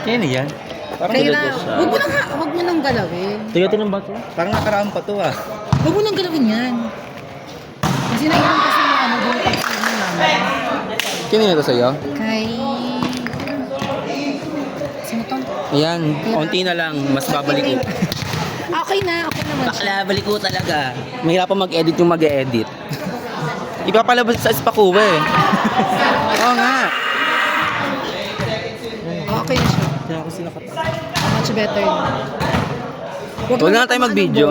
Kaya na yan. Parang Kaya gulod na, na siya. wag mo nang galawin. Tigatin ng bato. Parang nakaraan pa to ah. Huwag mo nang galawin yan. Kasi nailan kasi yung ano, yung pag-ibig namin. Kinino to sa'yo? Kay... Sino to? Ayan, konti na lang. Mas babalik ko. Okay na, ako naman siya. Bakla, balik ko talaga. Mahirapan mag-edit yung mag-edit. Ipapalabas sa Spakuwa eh. Oo nga. Okay na siya. Kaya ako sila Much better na. Huwag na tayo mag-video.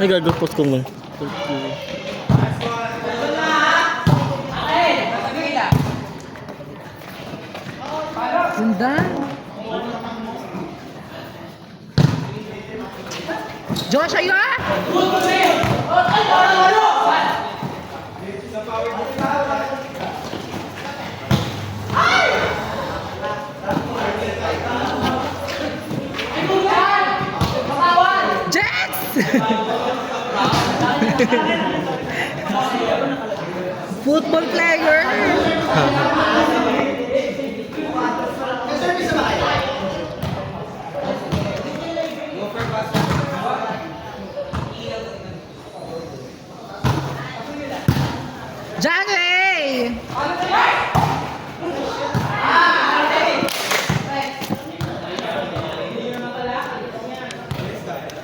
Ay, gagapos ko mo. Ganda. Josh, ayo ah! Jets! Football player! Johnny!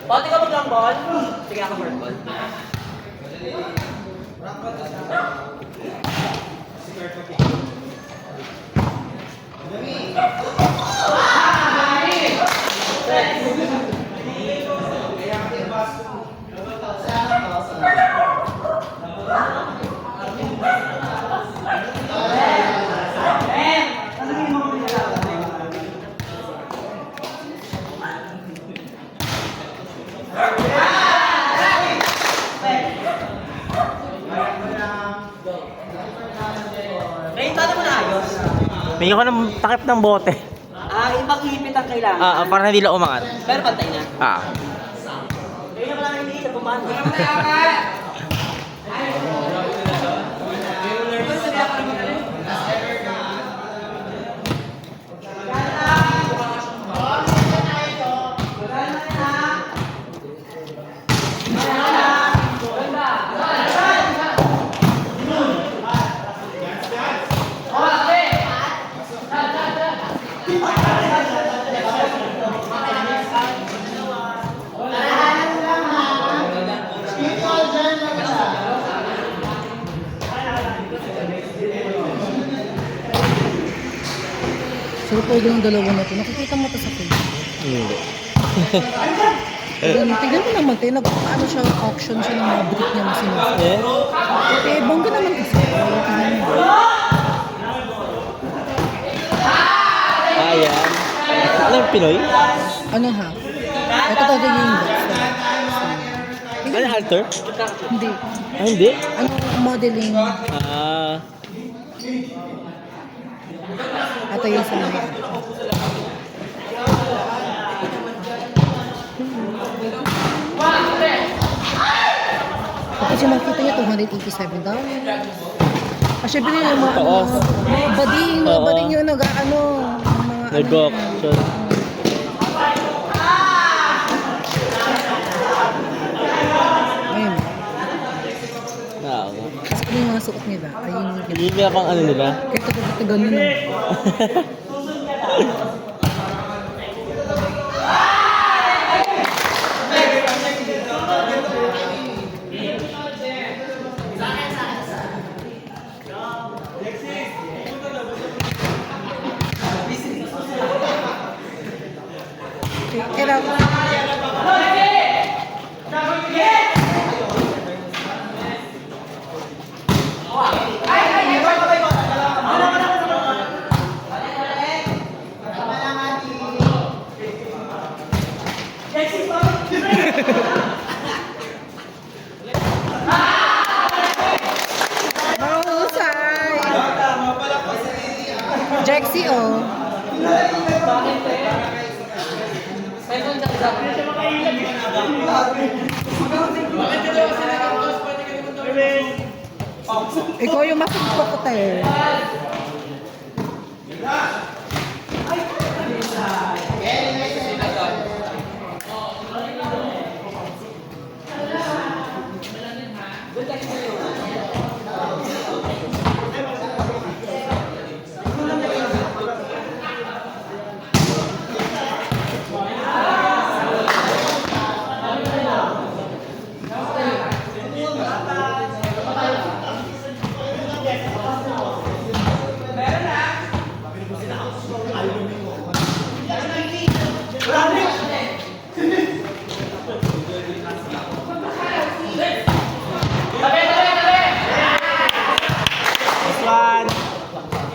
Pati ka maglang ball? Sige ako first ball. Ngayon, paano mo na ayos? Bigyan ko ng takip ng bote. Ibang ipit ang kailangan. Para hindi lang umangat. Pero pantay na. Ngayon na lang hindi sa bumaan. Sarap po yung dalawa na ito. Nakikita mo ito sa Facebook. Hindi. Tignan mo naman tayo, nagpaano siya, auction siya ng mga brick niya na sinusunod. Eh? Eh, bangga naman kasi. Tignan mo. Ayan. Ano yung Pinoy? Ano ha? Ito talaga yung box. Ano yung alter? Hindi. Hindi? Ano, modeling. Ito yung sa mga. Tapos yung makita niya, $287. Syempre yung mga bading, mga Oo. bading yung nag-ano. Nag-auction. Ayun. Oo. Tapos kung yung mga suot nila, ayun yung Hindi nila pang ano nila. kaya ito ganun. Kaya mahusay! Jexy, oh. Ikaw yung masipok ko tayo.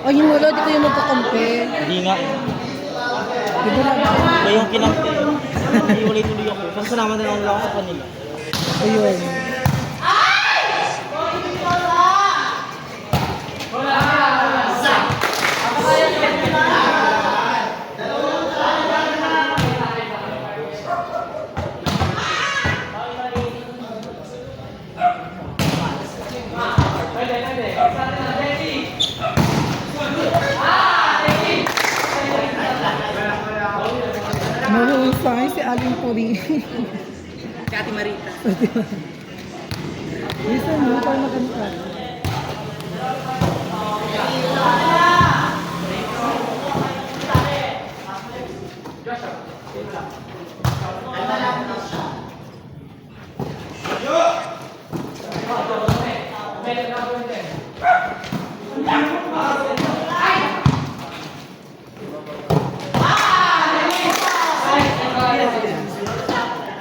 Ay, yung wala, di kayo magkakampi. Hindi nga. Di ba lang? Iba yung kinampi. Iwalay tuloy ako. Kasi naman din ako sa kanila. Ayun. Mahusay si Aling Puri. Kati Marita. Bisa mo, parang maganda.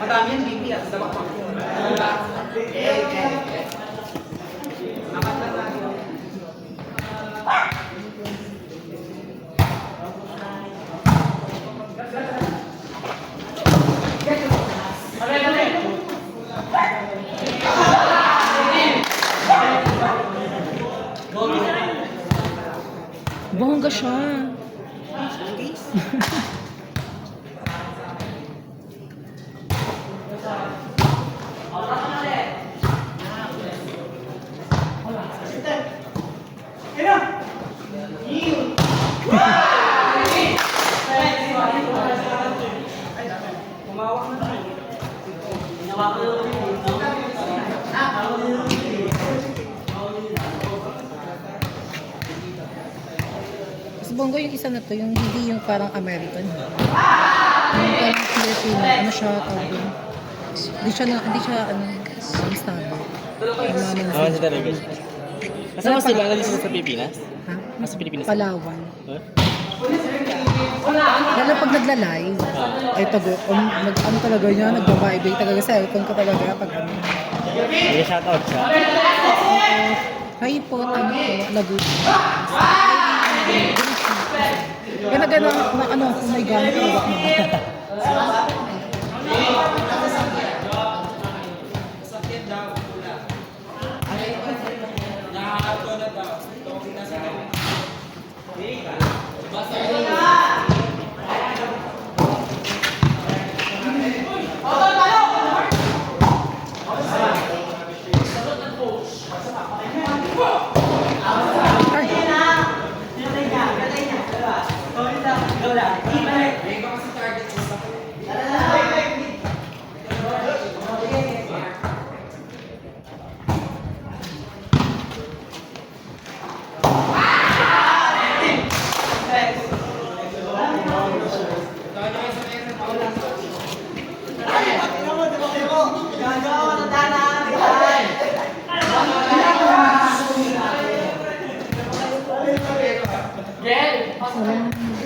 Madami yan, baby. At sa bakpak. Bongga siya. Mas bongga yung isa na to, yung hindi yung parang American. Yung parang Filipino, ano siya tawag yun? Hindi siya ano, estado. Ah, sa talaga. Kasi mas sila nalis sa Pilipinas? Ha? Nasa Pilipinas? Palawan. Huh? Lalo pag nagla-live, ay tago, ano talaga niya, nagbabibrate talaga sa cellphone ko talaga pag ano. May shoutout siya. Hi po, ano po, Laguna. Kaya na ano, oh my God, nakawak mo.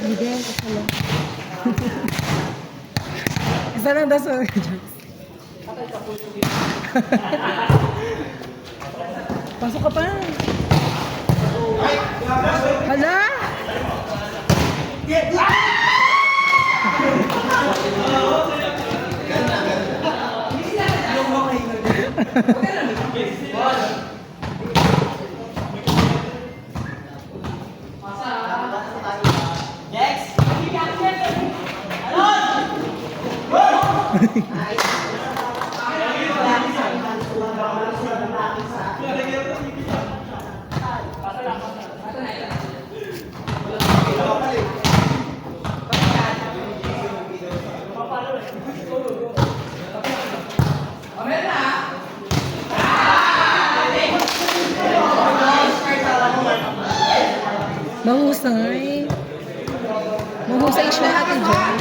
Miguel, isa lang. Isa lang daw, sorry. Pasok ka pa. Hala! Mahusay. Mahusay siya, Ate John.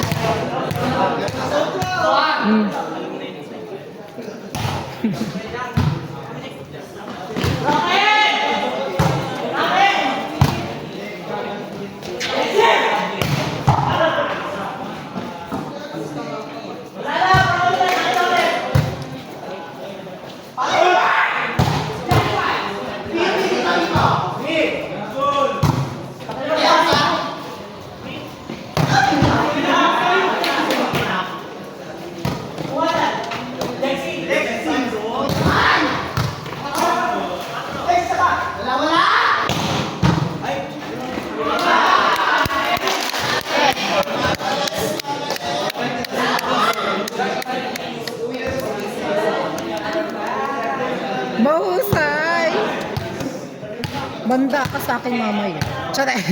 Hmm. Mahusay! Banda ka sa akin mamaya. Chares!